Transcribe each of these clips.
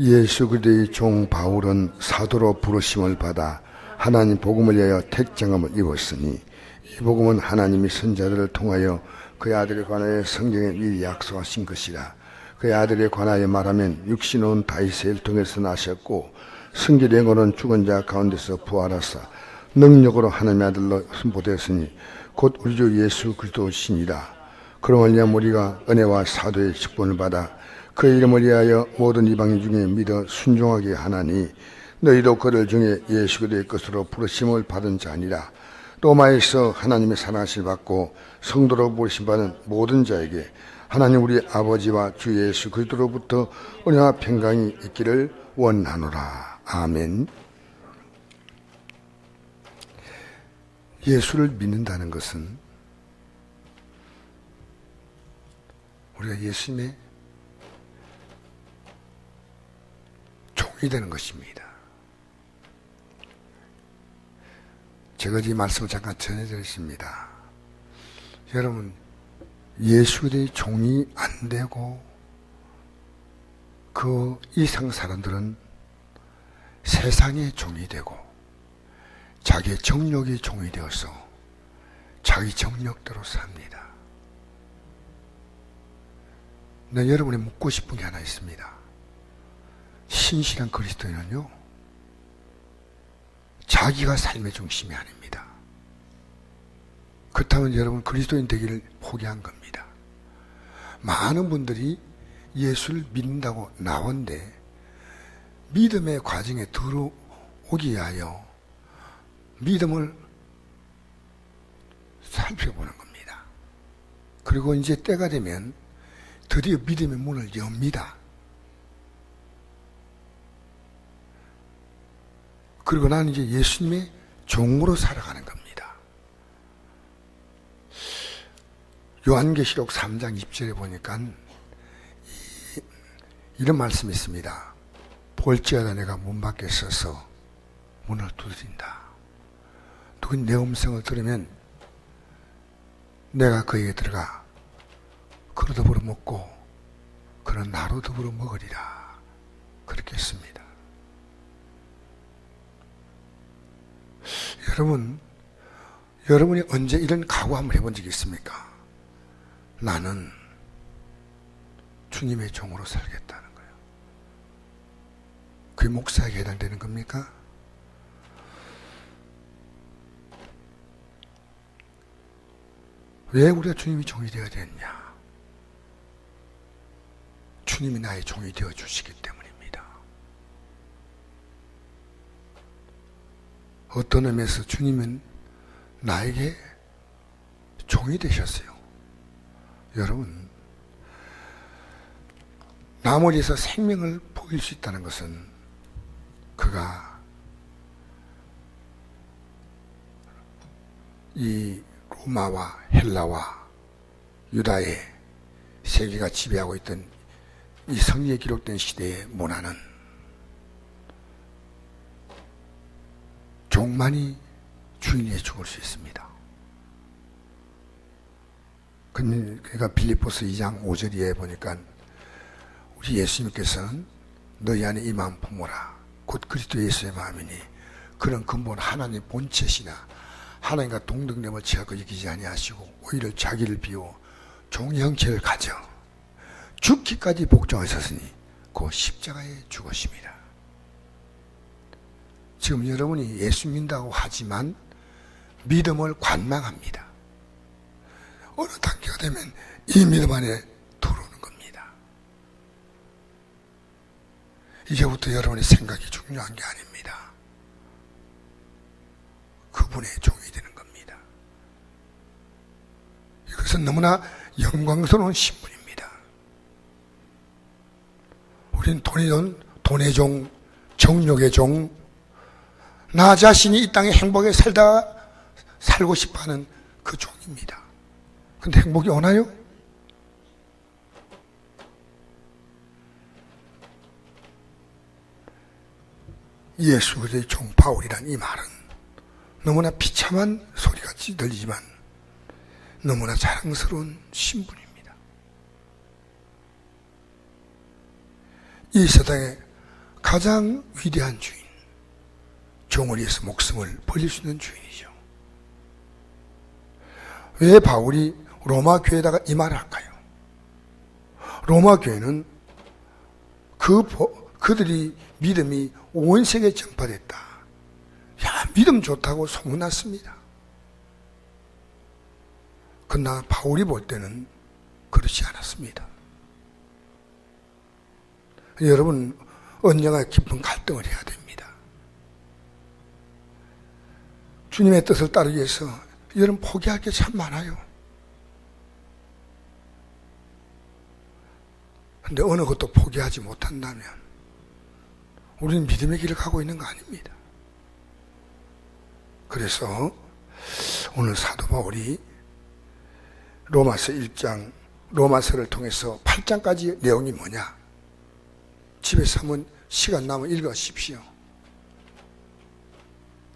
예수 그리스도의 종 바울은 사도로 부르심을 받아 하나님 복음을 위하여 택정함을 입었으니 이 복음은 하나님이 선자들을 통하여 그의 아들에 관하여 성경에 미리 약속하신 것이라. 그의 아들에 관하여 말하면 육신 온 다윗을 통해서 나셨고 성결행으로는 죽은 자 가운데서 부활하사 능력으로 하나님의 아들로 선포되었으니 곧 우리 주 예수 그리스도시니라. 그러므로 위하여 우리가 은혜와 사도의 직분을 받아 그의 이름을 위하여 모든 이방인 중에 믿어 순종하게 하나니 너희도 그들 중에 예수 그리스도의 것으로 부르심을 받은 자니라. 로마에서 하나님의 사랑하심을 받고 성도로 부르심 받은 모든 자에게 하나님 우리 아버지와 주 예수 그리스도로부터 은혜와 평강이 있기를 원하노라. 아멘. 예수를 믿는다는 것은 우리가 예수님의 종이 되는 것입니다. 제가 이 말씀을 잠깐 전해드렸습니다. 여러분, 예수의 종이 안 되고 그 이상 사람들은 세상의 종이 되고 자기의 정욕의 종이 되어서 자기 정욕대로 삽니다. 네, 여러분이 묻고 싶은 게 하나 있습니다. 신실한 그리스도인은요, 자기가 삶의 중심이 아닙니다. 그렇다면 여러분 그리스도인 되기를 포기한 겁니다. 많은 분들이 예수를 믿는다고 나온데 믿음의 과정에 들어오기 위하여 믿음을 살펴보는 겁니다. 그리고 이제 때가 되면 드디어 믿음의 문을 엽니다. 그리고 나는 이제 예수님의 종으로 살아가는 겁니다. 요한계시록 3장 20절에 보니까 이런 말씀이 있습니다. 볼지어다 내가 문 밖에 서서 문을 두드린다. 누구 내 음성을 들으면 내가 그에게 들어가 그로 더불어 먹고 그는 나로 더불어 먹으리라. 그렇게 했습니다. 여러분이 언제 이런 각오 한번 해본 적이 있습니까? 나는 주님의 종으로 살겠다는 거예요. 그게 목사에게 해당되는 겁니까? 왜 우리가 주님의 종이 되어야 되느냐? 주님이 나의 종이 되어 주시기 때문입니다. 어떤 의미에서 주님은 나에게 종이 되셨어요. 여러분, 남을 위해서 생명을 보일 수 있다는 것은 그가 이 로마와 헬라와 유다의 세계가 지배하고 있던 이 성리에 기록된 시대의 문화는 종만이 주인에게 죽을 수 있습니다. 그러니까 빌립보서 2장 5절에 보니까 우리 예수님께서는 너희 안에 이 마음 품어라. 곧 그리스도 예수의 마음이니 그런 근본 하나님의 본체시나 하나님과 동등됨을 취하고 이기지 아니하시고 오히려 자기를 비워 종의 형체를 가져 죽기까지 복종하셨으니 그 십자가에 죽으심이라. 지금 여러분이 예수 믿는다고 하지만 믿음을 관망합니다. 어느 단계가 되면 이 믿음 안에 들어오는 겁니다. 이제부터 여러분의 생각이 중요한 게 아닙니다. 그분의 종이 되는 겁니다. 이것은 너무나 영광스러운 신분입니다. 우린 돈의 종, 정욕의 종, 나 자신이 이 땅에 행복하게 살고 싶어하는 그 종입니다. 근데 행복이 오나요? 예수 그리스도의 종 바울이란 이 말은 너무나 비참한 소리같이 들리지만 너무나 자랑스러운 신분입니다. 이 세상에 가장 위대한 주인, 종을 위해서 목숨을 버릴 수 있는 주인이죠. 왜 바울이 로마 교회에다가 이 말을 할까요? 로마 교회는 그들이 믿음이 온 세계에 전파됐다. 야, 믿음 좋다고 소문났습니다. 그러나 바울이 볼 때는 그렇지 않았습니다. 여러분, 언젠가 깊은 갈등을 해야 됩니다. 주님의 뜻을 따르기 위해서 여러분 포기할 게 참 많아요. 근데 어느 것도 포기하지 못한다면 우리는 믿음의 길을 가고 있는 거 아닙니다. 그래서 오늘 사도 바울이 로마서 1장, 로마서를 통해서 8장까지 내용이 뭐냐? 집에서 한번 시간 나면 읽으십시오.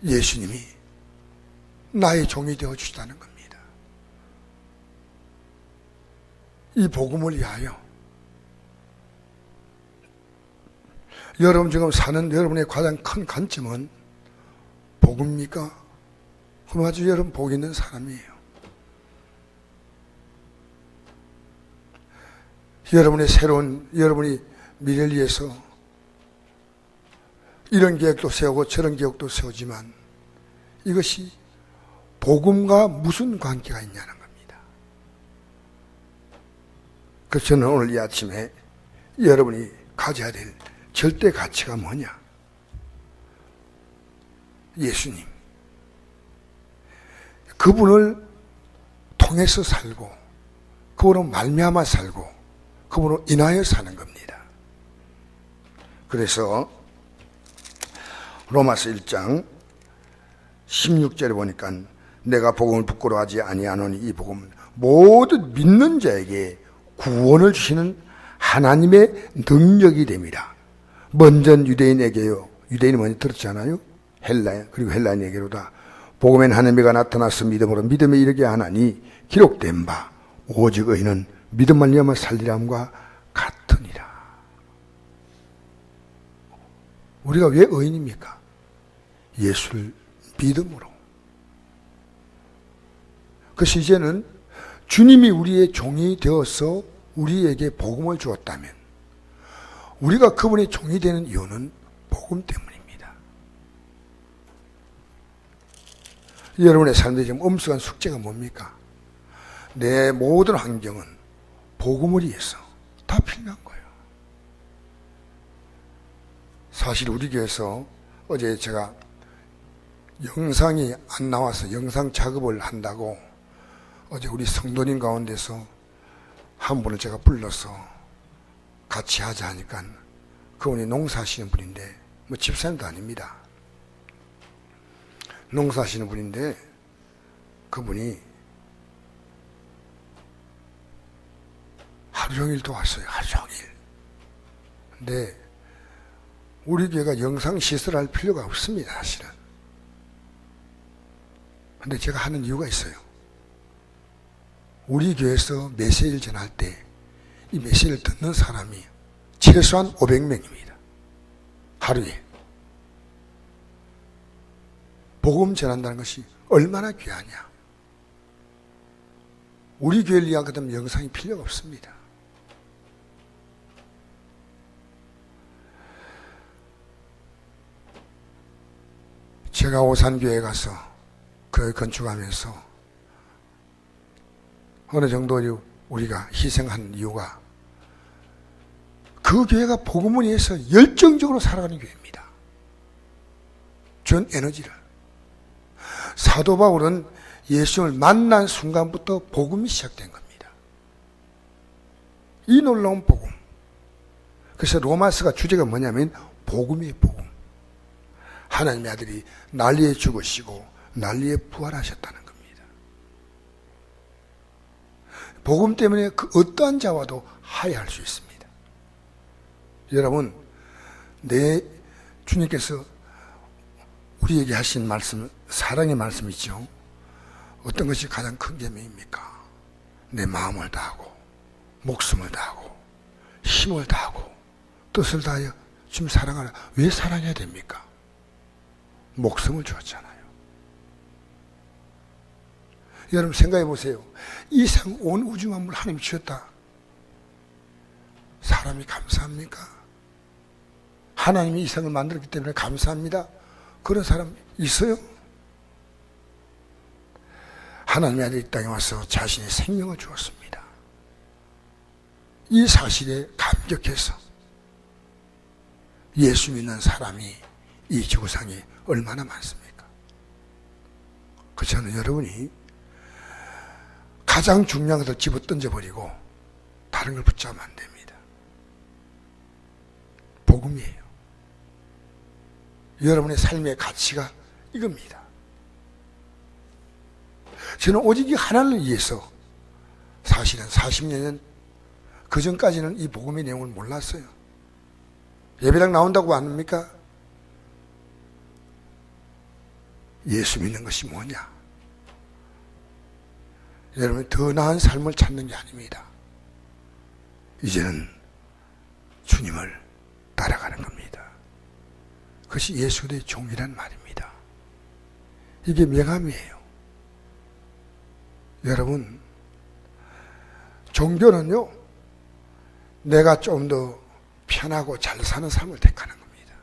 예수님이 나의 종이 되어 주시다는 겁니다. 이 복음을 위하여 여러분 지금 사는 여러분의 가장 큰 관점은 복음입니까? 그럼 아주 여러분 복 있는 사람이에요. 여러분의 새로운, 여러분이 미래를 위해서 이런 계획도 세우고 저런 계획도 세우지만 이것이 복음과 무슨 관계가 있냐는 겁니다. 그래서 저는 오늘 이 아침에 여러분이 가져야 될 절대 가치가 뭐냐? 예수님. 그분을 통해서 살고, 그분으로 말미암아 살고, 그분으로 인하여 사는 겁니다. 그래서 로마서 1장 16절에 보니까 내가 복음을 부끄러워하지 아니하노니 이 복음은 모든 믿는 자에게 구원을 주시는 하나님의 능력이 됩니다. 먼저 유대인에게요. 유대인이 먼저 들었잖아요. 그리고 헬라인에게로다. 복음엔 하나님이가 나타나서 믿음으로 믿음에 이르게 하나니 기록된 바 오직 의인은 믿음 말미암아 살리람과 같으니라. 우리가 왜 의인입니까? 예수를 믿음으로. 그래서 이제는 주님이 우리의 종이 되어서 우리에게 복음을 주었다면 우리가 그분의 종이 되는 이유는 복음 때문입니다. 여러분의 삶에 지금 엄숙한 숙제가 뭡니까? 내 모든 환경은 복음을 위해서 다 필요한 거예요. 사실 우리 교회에서 어제 제가 영상이 안 나와서 영상 작업을 한다고 어제 우리 성도님 가운데서 한 분을 제가 불러서 같이 하자 하니까 그분이 농사하시는 분인데 뭐 집사님도 아닙니다. 농사하시는 분인데 그분이 하루 종일 도왔어요. 하루 종일. 근데 우리 교회가 영상 시설할 필요가 없습니다. 사실은. 근데 제가 하는 이유가 있어요. 우리 교회에서 메시지를 전할 때 이 메시지를 듣는 사람이 최소한 500명입니다. 하루에. 복음 전한다는 것이 얼마나 귀하냐. 우리 교회를 위하거든 영상이 필요가 없습니다. 제가 오산교회에 가서 교회 건축하면서 어느 정도 우리가 희생한 이유가 그 교회가 복음을 위해서 열정적으로 살아가는 교회입니다. 전 에너지를. 사도 바울은 예수님을 만난 순간부터 복음이 시작된 겁니다. 이 놀라운 복음. 그래서 로마서가 주제가 뭐냐면 복음이에요. 복음. 하나님의 아들이 난리에 죽으시고 난리에 부활하셨다는 겁니다. 복음 때문에 그 어떠한 자와도 화해할 수 있습니다. 여러분, 내 주님께서 우리에게 하신 말씀, 사랑의 말씀이죠. 어떤 것이 가장 큰 계명입니까? 내 마음을 다하고 목숨을 다하고 힘을 다하고 뜻을 다하여 주님 사랑하라. 왜 사랑해야 됩니까? 목숨을 주었잖아요. 여러분 생각해 보세요. 이 상 온 우주 만물 하나님이 주셨다. 사람이 감사합니까? 하나님이 이 상을 만들었기 때문에 감사합니다. 그런 사람 있어요? 하나님의 아들이 이 땅에 와서 자신의 생명을 주었습니다. 이 사실에 감격해서 예수 믿는 사람이 이 지구상에 얼마나 많습니까? 그 저는 여러분이 가장 중요한 것을 집어 던져버리고 다른 걸 붙잡으면 안 됩니다. 복음이에요. 여러분의 삶의 가치가 이겁니다. 저는 오직 이 하나를 위해서 사실은 40년 그 전까지는 이 복음의 내용을 몰랐어요. 예배당 나온다고 안 합니까? 예수 믿는 것이 뭐냐? 여러분 더 나은 삶을 찾는 게 아닙니다. 이제는 주님을 따라가는 겁니다. 그것이 예수의 종이란 말입니다. 이게 명함이에요. 여러분 종교는요 내가 좀 더 편하고 잘 사는 삶을 택하는 겁니다.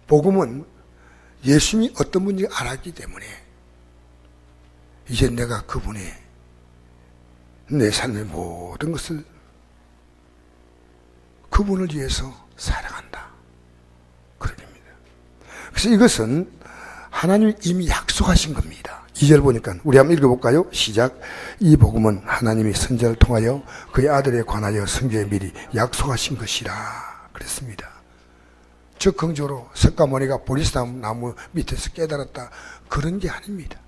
복음은 예수님이 어떤 분인지 알았기 때문에 이제 내가 그분의 내 삶의 모든 것을 그분을 위해서 살아간다. 그런 겁니다. 그래서 이것은 하나님이 이미 약속하신 겁니다. 2절 보니까 우리 한번 읽어볼까요? 시작. 이 복음은 하나님이 선지자를 통하여 그의 아들에 관하여 성경에 미리 약속하신 것이라 그랬습니다. 적극적으로 석가모니가 보리스나무 밑에서 깨달았다 그런 게 아닙니다.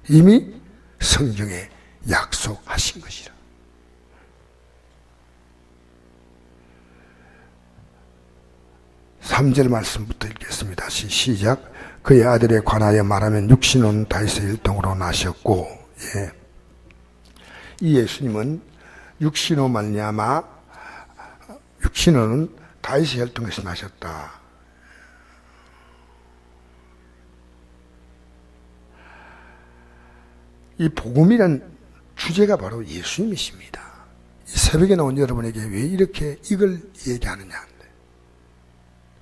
이미 성경에 약속하신 것이라. (3절) 말씀부터 읽겠습니다. 시작. 그의 아들에 관하여 말하면 육신은 다윗의 일통으로 나셨고, 예. 이 예수님은 육신으로 말미암아 육신은 다윗의 혈통에서 나셨다. 이 복음이란 주제가 바로 예수님이십니다. 이 새벽에 나온 여러분에게 왜 이렇게 이걸 얘기하느냐.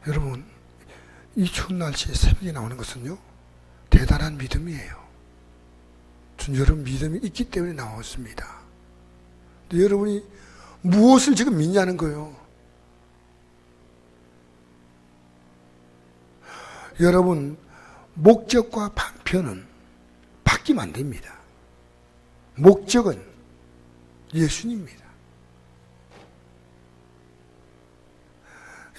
여러분 이 추운 날씨에 새벽에 나오는 것은요 대단한 믿음이에요. 여러분 믿음이 있기 때문에 나왔습니다. 근데 여러분이 무엇을 지금 믿냐는 거예요. 여러분 목적과 방편은 바뀌면 안 됩니다. 목적은 예수님입니다.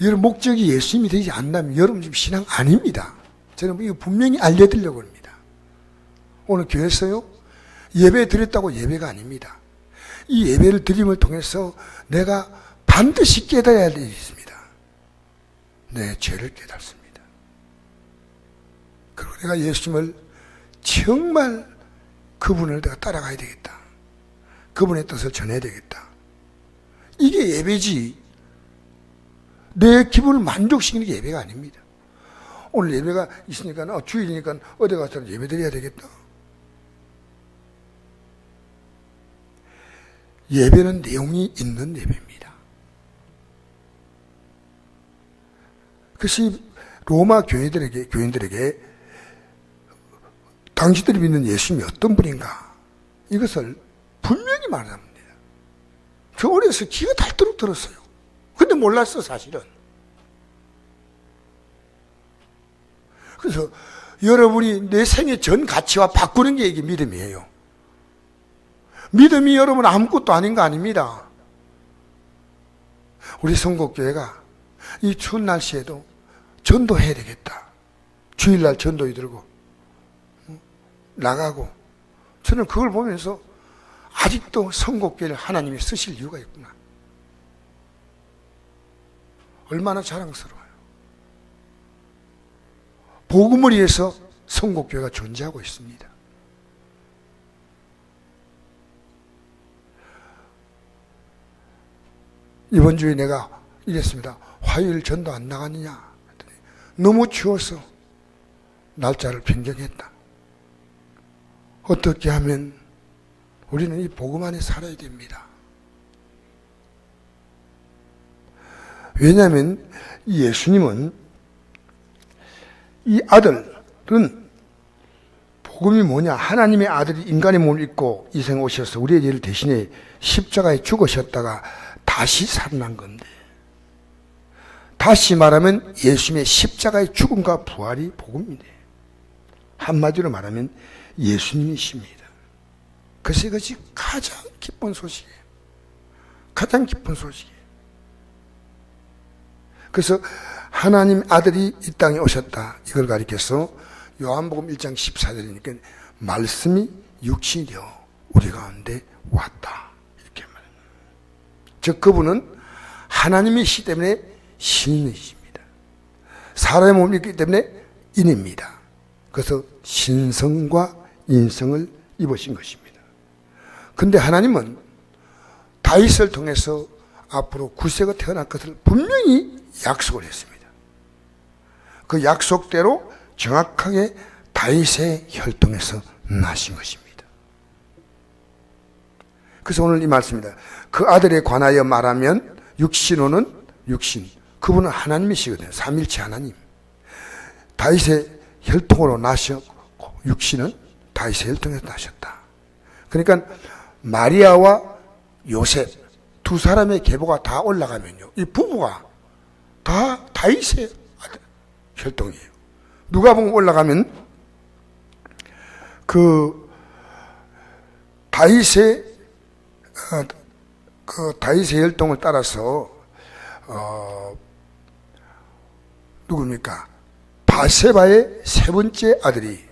여러분 목적이 예수님이 되지 않는다면 여러분 지금 신앙 아닙니다. 저는 이거 분명히 알려드리려고 합니다. 오늘 교회에서요 예배 드렸다고 예배가 아닙니다. 이 예배를 드림을 통해서 내가 반드시 깨달아야 할 일이 있습니다. 내 죄를 깨닫습니다. 그리고 내가 예수님을 정말 그분을 내가 따라가야 되겠다. 그분의 뜻을 전해야 되겠다. 이게 예배지. 내 기분을 만족시키는 게 예배가 아닙니다. 오늘 예배가 있으니까 주일이니까 어디 가서 예배 드려야 되겠다. 예배는 내용이 있는 예배입니다. 그것이 로마 교인들에게 당신들이 믿는 예수님이 어떤 분인가 이것을 분명히 말합니다. 저 어려서 귀가 닳도록 들었어요. 근데 몰랐어 사실은. 그래서 여러분이 내 생의 전 가치와 바꾸는 게 이게 믿음이에요. 믿음이 여러분 아무것도 아닌 거 아닙니다. 우리 성곡교회가 이 추운 날씨에도 전도해야 되겠다. 주일날 전도에 들고 나가고 저는 그걸 보면서 아직도 성곡교회를 하나님이 쓰실 이유가 있구나. 얼마나 자랑스러워요. 복음을 위해서 성곡교회가 존재하고 있습니다. 이번 주에 내가 이랬습니다. 화요일 전도 안 나가느냐 했더니 너무 추워서 날짜를 변경했다. 어떻게 하면 우리는 이 복음 안에 살아야 됩니다. 왜냐하면 예수님은 이 아들은 복음이 뭐냐? 하나님의 아들이 인간의 몸을 입고 이 생에 오셔서 우리의 죄를 대신해 십자가에 죽으셨다가 다시 살아난 건데, 다시 말하면 예수님의 십자가의 죽음과 부활이 복음인데, 한마디로 말하면 예수님이십니다. 그래서 이것이 가장 기쁜 소식이에요. 가장 기쁜 소식이에요. 그래서 하나님 아들이 이 땅에 오셨다, 이걸 가리켜서 요한복음 1장 14절이니까 말씀이 육신이 되어 우리 가운데 왔다, 이렇게 말합니다. 즉 그분은 하나님이시기 때문에 신이십니다. 사람의 몸이 있기 때문에 인입니다. 그래서 신성과 인성을 입으신 것입니다. 그런데 하나님은 다윗을 통해서 앞으로 구세가 태어날 것을 분명히 약속을 했습니다. 그 약속대로 정확하게 다윗의 혈통에서 나신 것입니다. 그래서 오늘 이 말씀입니다. 그 아들에 관하여 말하면 육신호는 육신, 그분은 하나님이시거든요. 삼일체 하나님. 다윗의 혈통으로 나셨고 육신은 다윗의 혈통에서 나셨다. 그러니까 마리아와 요셉 두 사람의 계보가 다 올라가면요, 이 부부가 다 다윗의 혈통이에요. 누가복음 올라가면 그 다윗의 혈통을 따라서 누굽니까? 바세바의 세 번째 아들이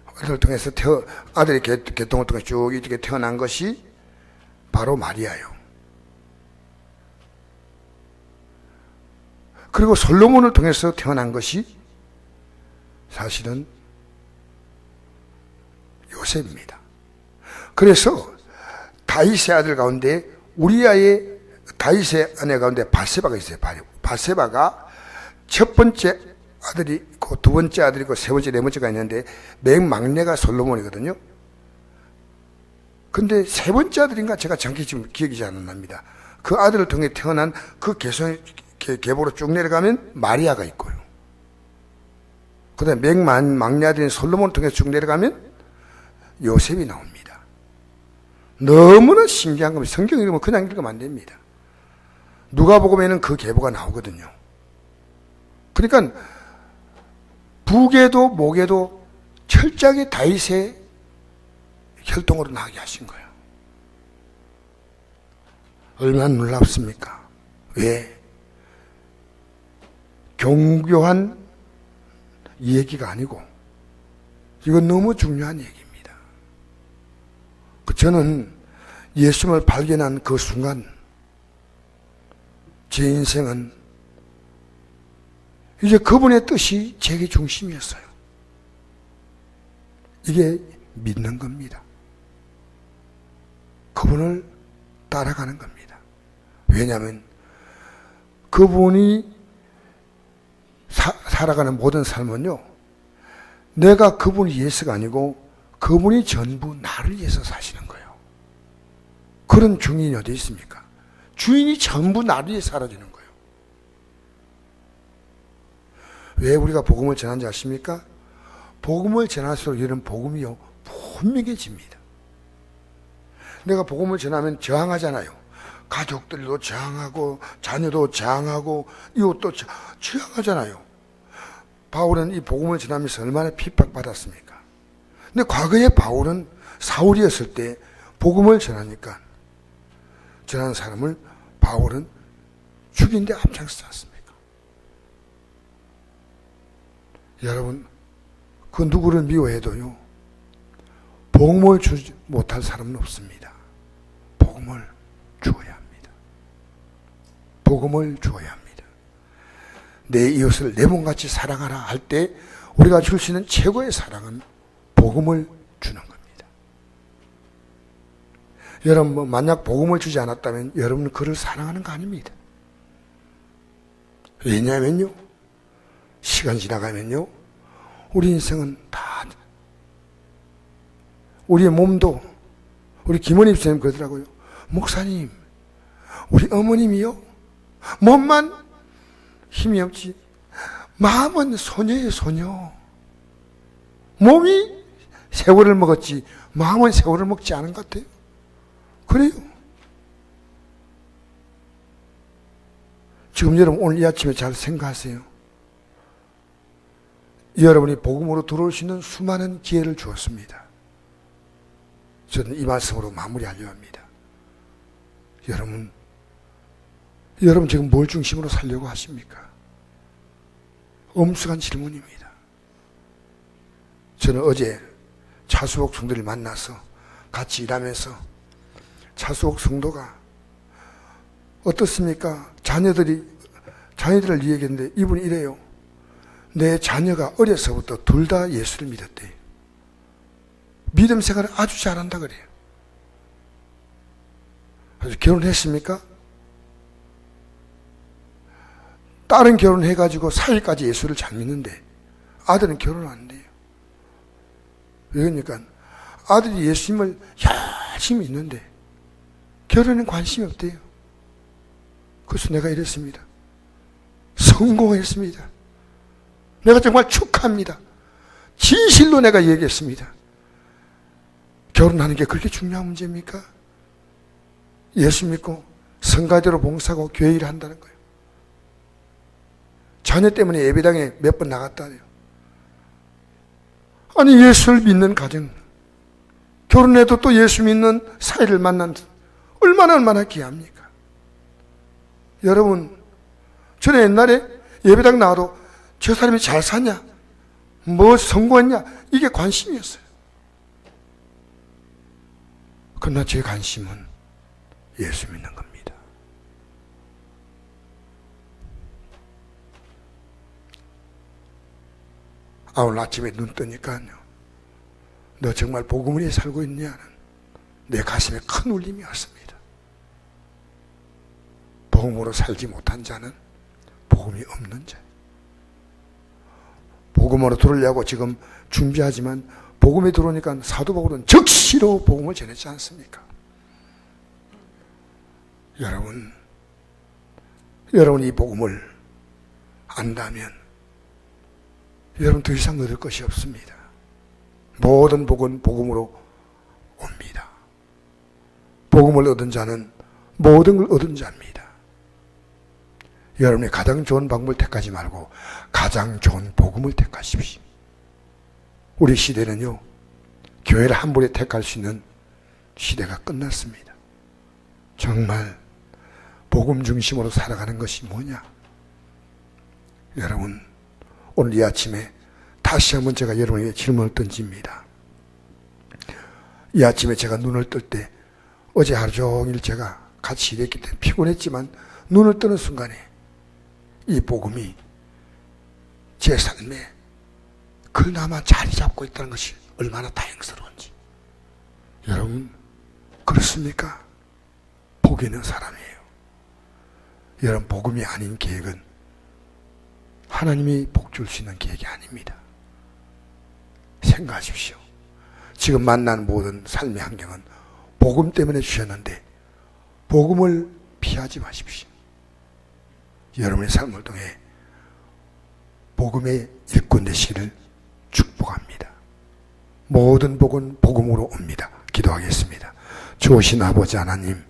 아들을 통해서 아들의 계통을 통해 쭉 이렇게 태어난 것이 바로 마리아요. 그리고 솔로몬을 통해서 태어난 것이 사실은 요셉입니다. 그래서 다윗의 아들 가운데 우리아의 다윗의 아내 가운데 바세바가 있어요. 바세바가 첫 번째 아들이 있고 두 번째 아들이 있고 세 번째 네 번째가 있는데 맨 막내가 솔로몬이거든요. 근데 세 번째 아들인가 제가 정확히 지금 기억이 잘 안 납니다. 그 아들을 통해 태어난 그 계보로 쭉 내려가면 마리아가 있고요. 그 다음에 맨 막내 아들인 솔로몬을 통해 쭉 내려가면 요셉이 나옵니다. 너무나 신기한 겁니다. 성경 읽으면 그냥 읽으면 안 됩니다. 누가복음에는 그 계보가 나오거든요. 그러니까 북에도 목에도 철저하게 다윗의 혈통으로 나게 하신 거예요. 얼마나 놀랍습니까? 왜? 경교한 얘기가 아니고 이건 너무 중요한 얘기입니다. 저는 예수님을 발견한 그 순간 제 인생은 이제 그분의 뜻이 제게 중심이었어요. 이게 믿는 겁니다. 그분을 따라가는 겁니다. 왜냐하면 그분이 살아가는 모든 삶은요, 내가 그분이 위해서가 아니고 그분이 전부 나를 위해서 사시는 거예요. 그런 주인이 어디 있습니까? 주인이 전부 나를 위해 살아주는 거예요. 왜 우리가 복음을 전하는지 아십니까? 복음을 전할수록 이런 복음이요 분명해집니다. 내가 복음을 전하면 저항하잖아요. 가족들도 저항하고 자녀도 저항하고 이웃도 저항하잖아요. 바울은 이 복음을 전하면서 얼마나 핍박받았습니까? 근데 과거에 바울은 사울이었을 때 복음을 전하니까 전하는 사람을 바울은 죽인 데 앞장서지 않습니까? 여러분, 그 누구를 미워해도요 복음을 주지 못할 사람은 없습니다. 복음을 주어야 합니다. 복음을 주어야 합니다. 내 이웃을 내 몸같이 사랑하라 할 때 우리가 줄 수 있는 최고의 사랑은 복음을 주는 겁니다. 여러분, 만약 복음을 주지 않았다면 여러분은 그를 사랑하는 거 아닙니다. 왜냐하면요, 시간 지나가면요, 우리 인생은 다, 우리의 몸도, 우리 김원희 선생님 그러더라고요. 목사님, 우리 어머님이요, 몸만 힘이 없지 마음은 소녀예요, 소녀. 몸이 세월을 먹었지 마음은 세월을 먹지 않은 것 같아요. 그래요. 지금 여러분 오늘 이 아침에 잘 생각하세요. 여러분이 복음으로 들어올 수 있는 수많은 기회를 주었습니다. 저는 이 말씀으로 마무리하려 합니다. 여러분 지금 뭘 중심으로 살려고 하십니까? 엄숙한 질문입니다. 저는 어제 차수옥 성도를 만나서 같이 일하면서 차수옥 성도가 어떻습니까? 자녀들을 이야기했는데 이분이 이래요. 내 자녀가 어려서부터 둘 다 예수를 믿었대요. 믿음 생활을 아주 잘한다 그래요. 그래서 결혼했습니까? 딸은 결혼해가지고 사위까지 예수를 잘 믿는데 아들은 결혼 안 돼요. 왜 그러니까 아들이 예수님을 열심히 믿는데 결혼엔 관심이 없대요. 그래서 내가 이랬습니다. 성공했습니다. 내가 정말 축하합니다. 진실로 내가 얘기했습니다. 결혼하는 게 그렇게 중요한 문제입니까? 예수 믿고 성가대로 봉사하고 교회 일을 한다는 거예요. 자녀 때문에 예배당에 몇 번 나갔다 해요. 아니 예수를 믿는 가정, 결혼해도 또 예수 믿는 사이를 만난 얼마나 귀합니까? 여러분, 저는 옛날에 예배당 나와도 저 사람이 잘 사냐, 뭐 성공했냐, 이게 관심이었어요. 그러나 제 관심은 예수 믿는 겁니다. 오늘 아침에 눈 뜨니까요, 너 정말 복음을 위해 살고 있냐는 내 가슴에 큰 울림이 왔습니다. 복음으로 살지 못한 자는 복음이 없는 자. 복음으로 들으려고 지금 준비하지만 복음에 들어오니까 사도 바울은 즉시로 복음을 전했지 않습니까? 여러분 이 복음을 안다면 여러분 더 이상 얻을 것이 없습니다. 모든 복은 복음으로 옵니다. 복음을 얻은 자는 모든 걸 얻은 자입니다. 여러분이 가장 좋은 방법을 택하지 말고 가장 좋은 복음을 택하십시오. 우리 시대는요, 교회를 한 번에 택할 수 있는 시대가 끝났습니다. 정말 복음 중심으로 살아가는 것이 뭐냐? 여러분, 오늘 이 아침에 다시 한번 제가 여러분에게 질문을 던집니다. 이 아침에 제가 눈을 뜰 때, 어제 하루 종일 제가 같이 일했기 때문에 피곤했지만 눈을 뜨는 순간에 이 복음이 제 삶에 그나마 자리 잡고 있다는 것이 얼마나 다행스러운지. 여러분, 그렇습니까? 복이 있는 사람이에요. 여러분, 복음이 아닌 계획은 하나님이 복 줄 수 있는 계획이 아닙니다. 생각하십시오. 지금 만난 모든 삶의 환경은 복음 때문에 주셨는데 복음을 피하지 마십시오. 여러분의 삶을 통해 복음의 일꾼 되시기를 축복합니다. 모든 복은 복음으로 옵니다. 기도하겠습니다. 좋으신 아버지 하나님,